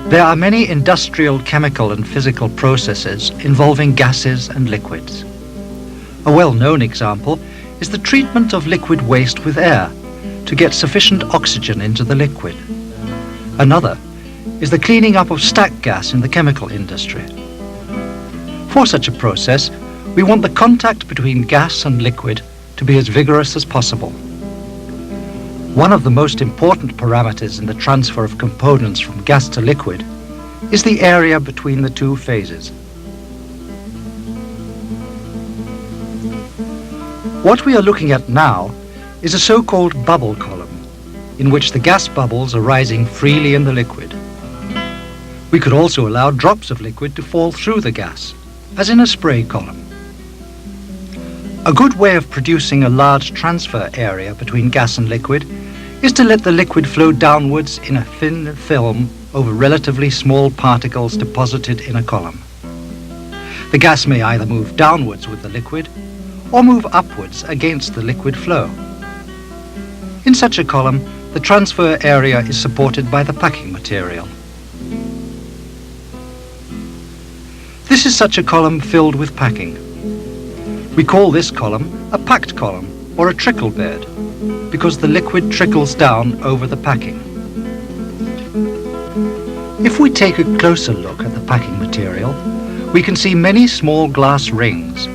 There are many industrial, chemical and physical processes involving gases and liquids. A well-known example is the treatment of liquid waste with air to get sufficient oxygen into the liquid. Another is the cleaning up of stack gas in the chemical industry. For such a process, we want the contact between gas and liquid to be as vigorous as possible. One of the most important parameters in the transfer of components from gas to liquid is the area between the two phases. What we are looking at now is a so-called bubble column, in which the gas bubbles are rising freely in the liquid. We could also allow drops of liquid to fall through the gas, as in a spray column. A good way of producing a large transfer area between gas and liquid is to let the liquid flow downwards in a thin film over relatively small particles deposited in a column. The gas may either move downwards with the liquid or move upwards against the liquid flow. In such a column, the transfer area is supported by the packing material. This is such a column filled with packing. We call this column a packed column or a trickle-bed because the liquid trickles down over the packing. If we take a closer look at the packing material, we can see many small glass rings,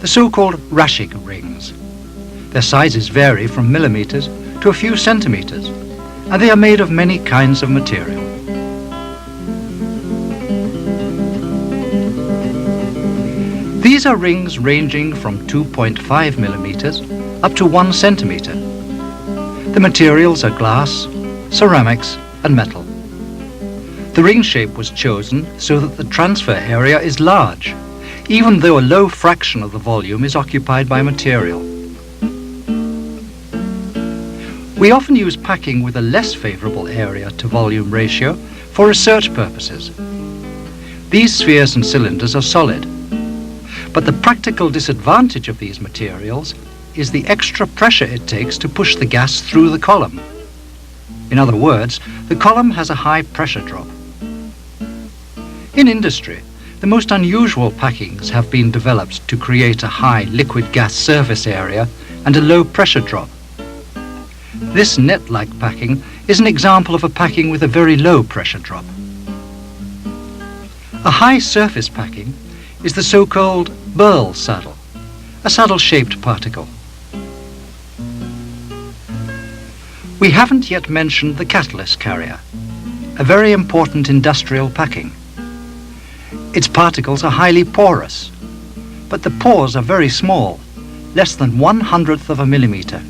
the so-called Raschig rings. Their sizes vary from millimeters to a few centimeters, and they are made of many kinds of material. These are rings ranging from 2.5 millimeters up to 1 centimeter. The materials are glass, ceramics, and metal. The ring shape was chosen so that the transfer area is large, even though a low fraction of the volume is occupied by material. We often use packing with a less favorable area to volume ratio for research purposes. These spheres and cylinders are solid, but the practical disadvantage of these materials is the extra pressure it takes to push the gas through the column. In other words, the column has a high pressure drop. In industry, the most unusual packings have been developed to create a high liquid-gas surface area and a low pressure drop. This net-like packing is an example of a packing with a very low pressure drop. A high surface packing is the so-called burl saddle, a saddle-shaped particle. We haven't yet mentioned the catalyst carrier, a very important industrial packing. Its particles are highly porous, but the pores are very small, less than 1/100th of a millimeter.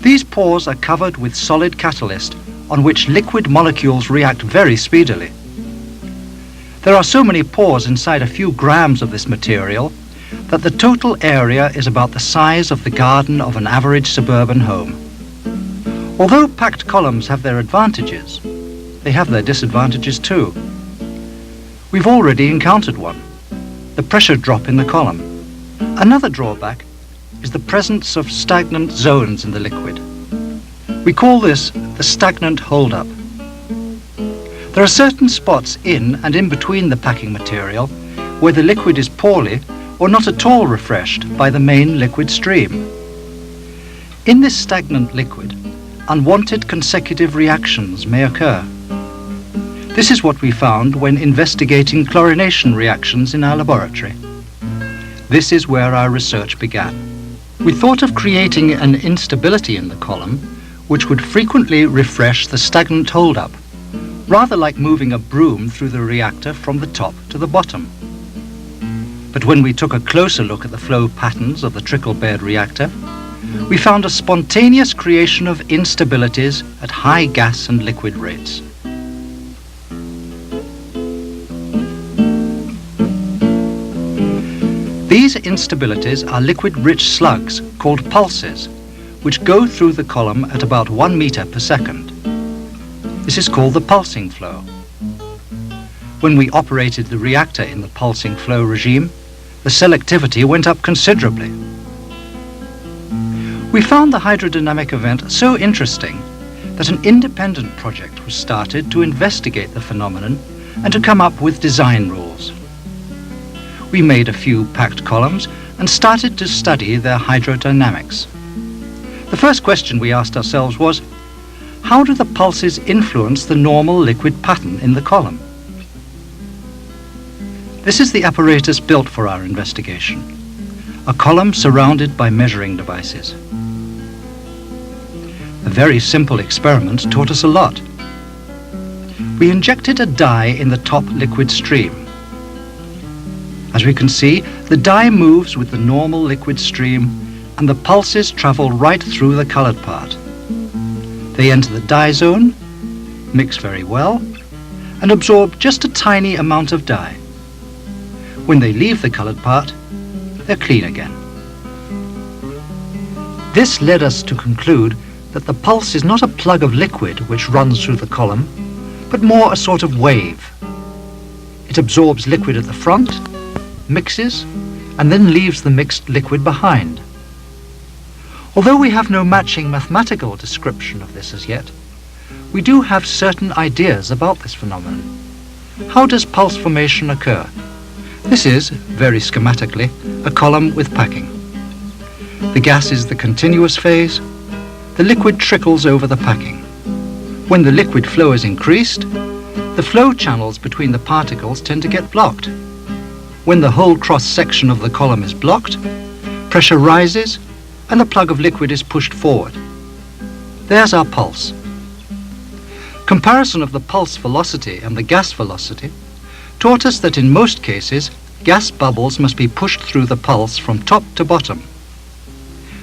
These pores are covered with solid catalyst on which liquid molecules react very speedily. There are so many pores inside a few grams of this material that the total area is about the size of the garden of an average suburban home. Although packed columns have their advantages, they have their disadvantages too. We've already encountered one, the pressure drop in the column. Another drawback is the presence of stagnant zones in the liquid. We call this the stagnant holdup. There are certain spots in and in between the packing material where the liquid is poorly or not at all refreshed by the main liquid stream. In this stagnant liquid, unwanted consecutive reactions may occur. This is what we found when investigating chlorination reactions in our laboratory. This is where our research began. We thought of creating an instability in the column which would frequently refresh the stagnant holdup, rather like moving a broom through the reactor from the top to the bottom. But when we took a closer look at the flow patterns of the Trickle-Bed reactor, we found a spontaneous creation of instabilities at high gas and liquid rates. These instabilities are liquid-rich slugs called pulses, which go through the column at about 1 meter per second. This is called the pulsing flow. When we operated the reactor in the pulsing flow regime, the selectivity went up considerably. We found the hydrodynamic event so interesting that an independent project was started to investigate the phenomenon and to come up with design rules. We made a few packed columns and started to study their hydrodynamics. The first question we asked ourselves was, how do the pulses influence the normal liquid pattern in the column? This is the apparatus built for our investigation, a column surrounded by measuring devices. A very simple experiment taught us a lot. We injected a dye in the top liquid stream. As we can see, the dye moves with the normal liquid stream and the pulses travel right through the colored part. They enter the dye zone, mix very well, and absorb just a tiny amount of dye. When they leave the colored part, they're clean again. This led us to conclude that the pulse is not a plug of liquid which runs through the column, but more a sort of wave. It absorbs liquid at the front, mixes, and then leaves the mixed liquid behind. Although we have no matching mathematical description of this as yet, we do have certain ideas about this phenomenon. How does pulse formation occur? This is, very schematically, a column with packing. The gas is the continuous phase. The liquid trickles over the packing. When the liquid flow is increased, the flow channels between the particles tend to get blocked. When the whole cross-section of the column is blocked, pressure rises and the plug of liquid is pushed forward. There's our pulse. Comparison of the pulse velocity and the gas velocity taught us that in most cases, gas bubbles must be pushed through the pulse from top to bottom.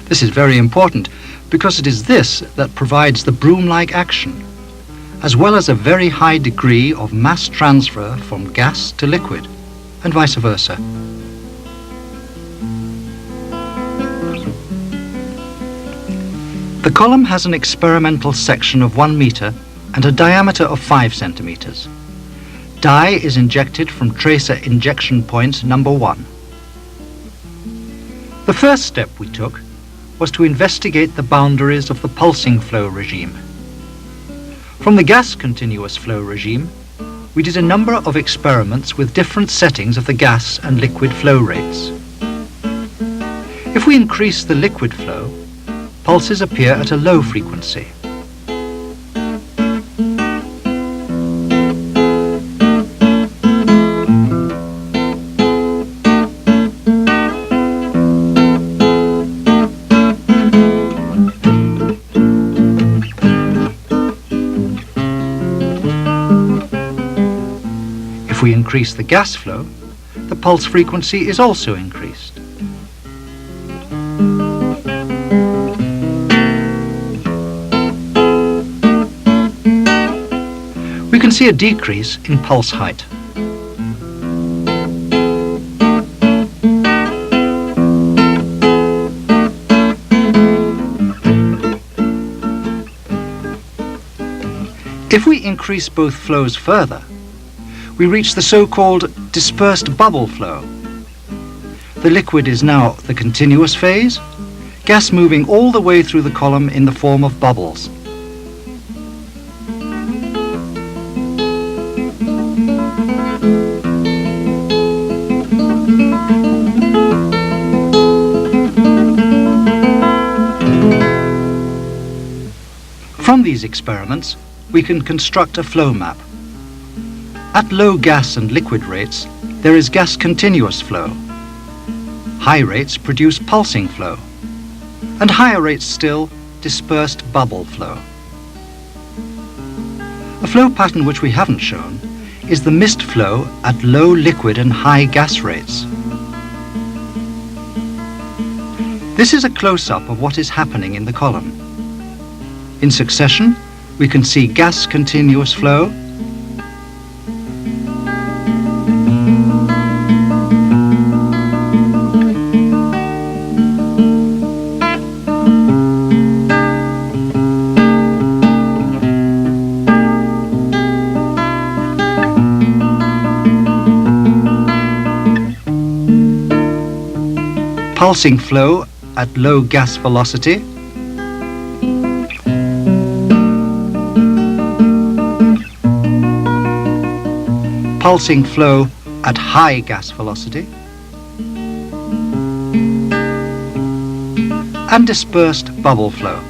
This is very important because it is this that provides the broom-like action, as well as a very high degree of mass transfer from gas to liquid, and vice versa. The column has an experimental section of 1 meter and a diameter of 5 centimeters. Dye is injected from tracer injection point number 1. The first step we took was to investigate the boundaries of the pulsing flow regime. From the gas continuous flow regime, we did a number of experiments with different settings of the gas and liquid flow rates. If we increase the liquid flow, pulses appear at a low frequency. If we increase the gas flow, the pulse frequency is also increased. We can see a decrease in pulse height. If we increase both flows further, we reach the so-called dispersed bubble flow. The liquid is now the continuous phase, gas moving all the way through the column in the form of bubbles. From these experiments, we can construct a flow map. At low gas and liquid rates, there is gas continuous flow. High rates produce pulsing flow, and higher rates still, dispersed bubble flow. A flow pattern which we haven't shown is the mist flow at low liquid and high gas rates. This is a close-up of what is happening in the column. In succession, we can see gas continuous flow, pulsing flow at low gas velocity, pulsing flow at high gas velocity, and dispersed bubble flow.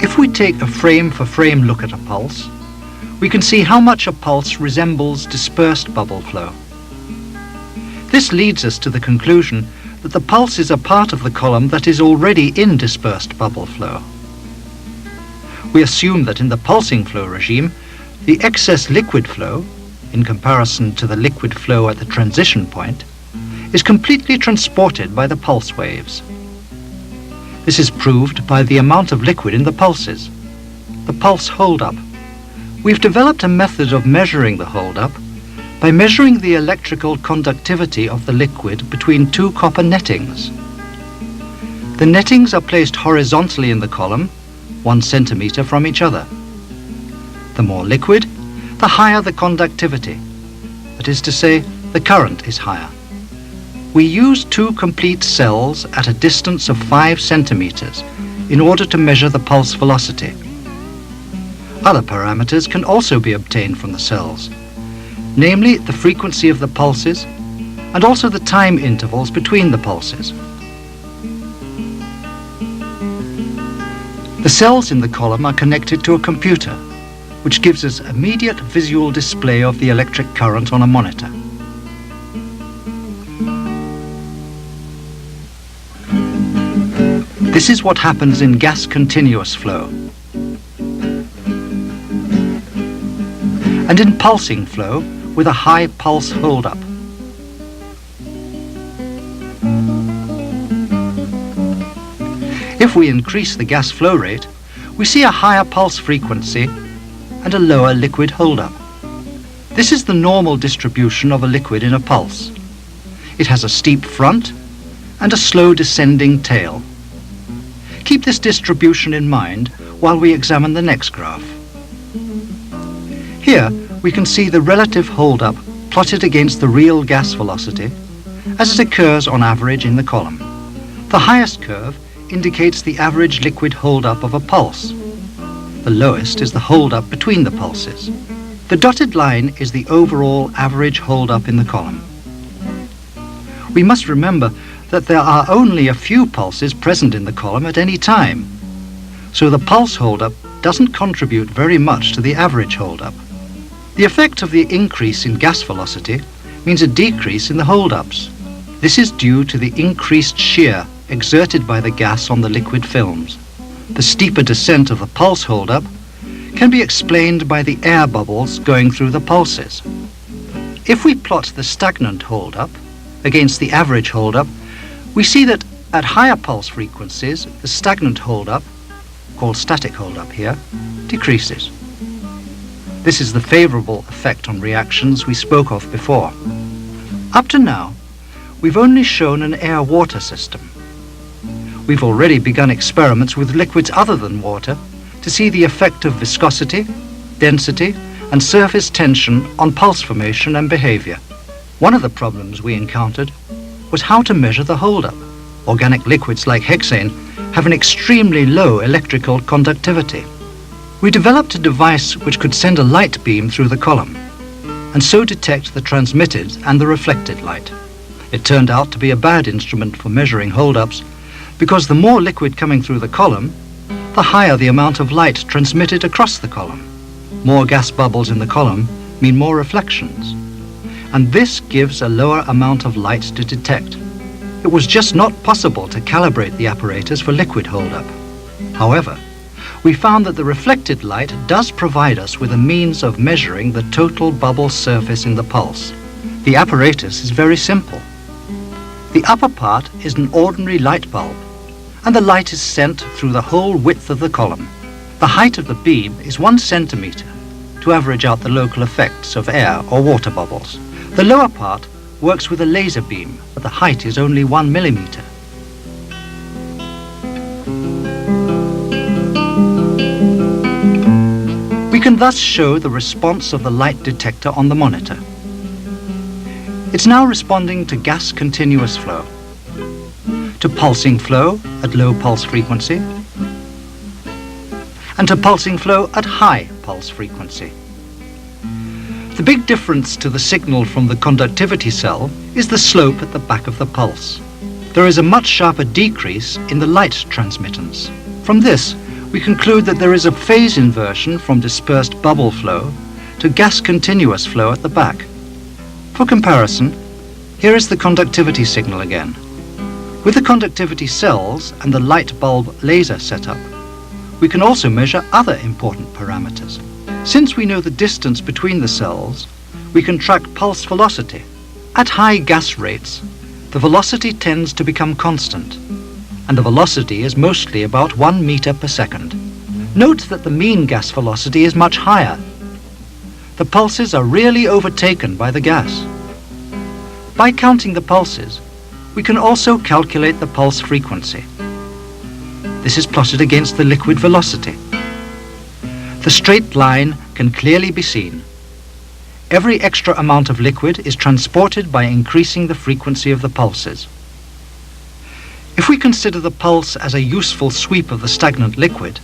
If we take a frame-for-frame look at a pulse, we can see how much a pulse resembles dispersed bubble flow. This leads us to the conclusion that the pulse is a part of the column that is already in dispersed bubble flow. We assume that in the pulsing flow regime, the excess liquid flow, in comparison to the liquid flow at the transition point, is completely transported by the pulse waves. This is proved by the amount of liquid in the pulses, the pulse hold-up. We've developed a method of measuring the hold-up by measuring the electrical conductivity of the liquid between two copper nettings. The nettings are placed horizontally in the column, 1 centimeter from each other. The more liquid, the higher the conductivity. That is to say, the current is higher. We use 2 complete cells at a distance of 5 centimeters in order to measure the pulse velocity. Other parameters can also be obtained from the cells, namely the frequency of the pulses and also the time intervals between the pulses. The cells in the column are connected to a computer, which gives us immediate visual display of the electric current on a monitor. This is what happens in gas continuous flow. And in pulsing flow with a high pulse hold-up. If we increase the gas flow rate, we see a higher pulse frequency and a lower liquid hold-up. This is the normal distribution of a liquid in a pulse. It has a steep front and a slow descending tail. Keep this distribution in mind while we examine the next graph. Here we can see the relative hold-up plotted against the real gas velocity as it occurs on average in the column. The highest curve indicates the average liquid hold-up of a pulse. The lowest is the hold-up between the pulses. The dotted line is the overall average hold-up in the column. We must remember that there are only a few pulses present in the column at any time, so the pulse hold-up doesn't contribute very much to the average hold-up. The effect of the increase in gas velocity means a decrease in the hold-ups. This is due to the increased shear exerted by the gas on the liquid films. The steeper descent of the pulse hold-up can be explained by the air bubbles going through the pulses. If we plot the stagnant hold-up against the average hold-up, we see that at higher pulse frequencies, the stagnant hold-up, called static hold-up here, decreases. This is the favorable effect on reactions we spoke of before. Up to now, we've only shown an air-water system. We've already begun experiments with liquids other than water to see the effect of viscosity, density, and surface tension on pulse formation and behavior. One of the problems we encountered was how to measure the hold-up. Organic liquids like hexane have an extremely low electrical conductivity. We developed a device which could send a light beam through the column and so detect the transmitted and the reflected light. It turned out to be a bad instrument for measuring hold-ups because the more liquid coming through the column, the higher the amount of light transmitted across the column. More gas bubbles in the column mean more reflections, and this gives a lower amount of light to detect. It was just not possible to calibrate the apparatus for liquid hold-up. However, we found that the reflected light does provide us with a means of measuring the total bubble surface in the pulse. The apparatus is very simple. The upper part is an ordinary light bulb, and the light is sent through the whole width of the column. The height of the beam is 1 centimeter to average out the local effects of air or water bubbles. The lower part works with a laser beam, but the height is only 1 millimeter. We can thus show the response of the light detector on the monitor. It's now responding to gas continuous flow, to pulsing flow at low pulse frequency, and to pulsing flow at high pulse frequency. The The big difference to the signal from the conductivity cell is the slope at the back of the pulse. There is a much sharper decrease in the light transmittance. From this, we conclude that there is a phase inversion from dispersed bubble flow to gas continuous flow at the back. For comparison, here is the conductivity signal again. With the conductivity cells and the light bulb laser setup, we can also measure other important parameters. Since we know the distance between the cells, we can track pulse velocity. At high gas rates, the velocity tends to become constant, and the velocity is mostly about 1 meter per second. Note that the mean gas velocity is much higher. The pulses are really overtaken by the gas. By counting the pulses, we can also calculate the pulse frequency. This is plotted against the liquid velocity. The straight line can clearly be seen. Every extra amount of liquid is transported by increasing the frequency of the pulses. If we consider the pulse as a useful sweep of the stagnant liquid,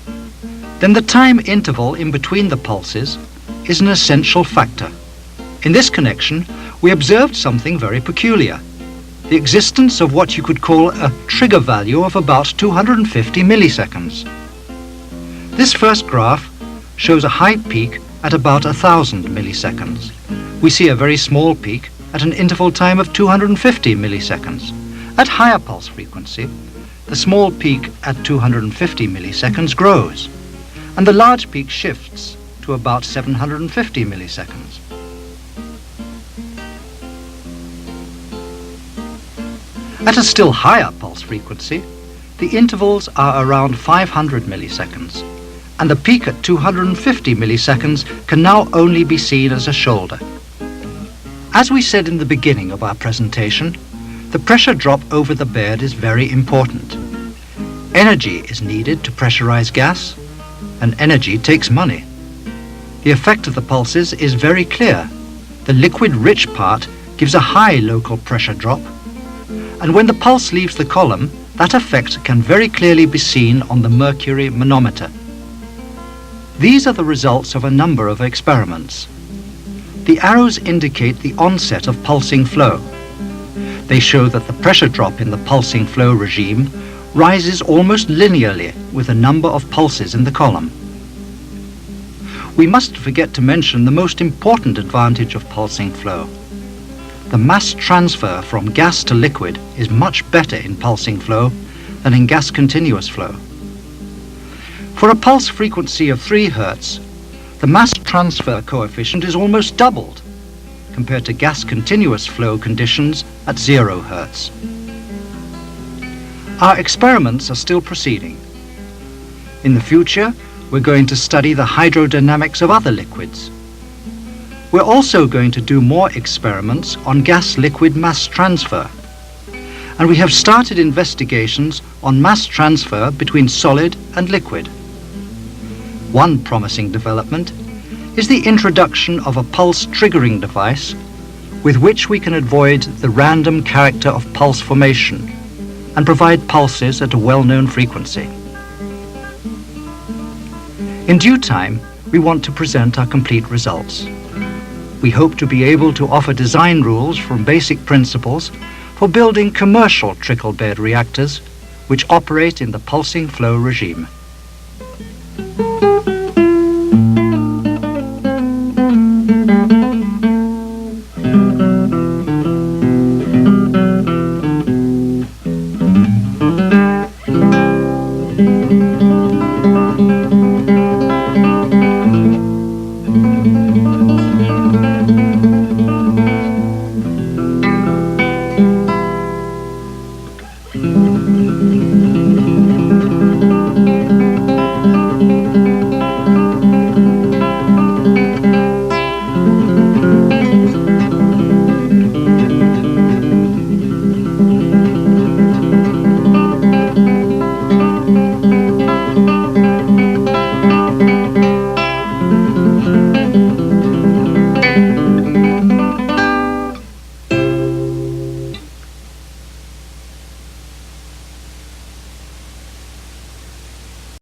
then the time interval in between the pulses is an essential factor. In this connection, we observed something very peculiar: the existence of what you could call a trigger value of about 250 milliseconds. This first graph shows a high peak at about 1,000 milliseconds. We see a very small peak at an interval time of 250 milliseconds. At higher pulse frequency, the small peak at 250 milliseconds grows, and the large peak shifts to about 750 milliseconds. At a still higher pulse frequency, the intervals are around 500 milliseconds, and the peak at 250 milliseconds can now only be seen as a shoulder. As we said in the beginning of our presentation, the pressure drop over the bed is very important. Energy is needed to pressurize gas, and energy takes money. The effect of the pulses is very clear. The liquid-rich part gives a high local pressure drop, and when the pulse leaves the column, that effect can very clearly be seen on the mercury manometer. These are the results of a number of experiments. The arrows indicate the onset of pulsing flow. They show that the pressure drop in the pulsing flow regime rises almost linearly with the number of pulses in the column. We mustn't forget to mention the most important advantage of pulsing flow. The mass transfer from gas to liquid is much better in pulsing flow than in gas continuous flow. For a pulse frequency of 3 Hz, the mass transfer coefficient is almost doubled compared to gas continuous flow conditions at 0 Hz. Our experiments are still proceeding. In the future, we're going to study the hydrodynamics of other liquids. We're also going to do more experiments on gas-liquid mass transfer, and we have started investigations on mass transfer between solid and liquid. One promising development is the introduction of a pulse triggering device with which we can avoid the random character of pulse formation and provide pulses at a well-known frequency. In due time, we want to present our complete results. We hope to be able to offer design rules from basic principles for building commercial trickle-bed reactors which operate in the pulsing flow regime.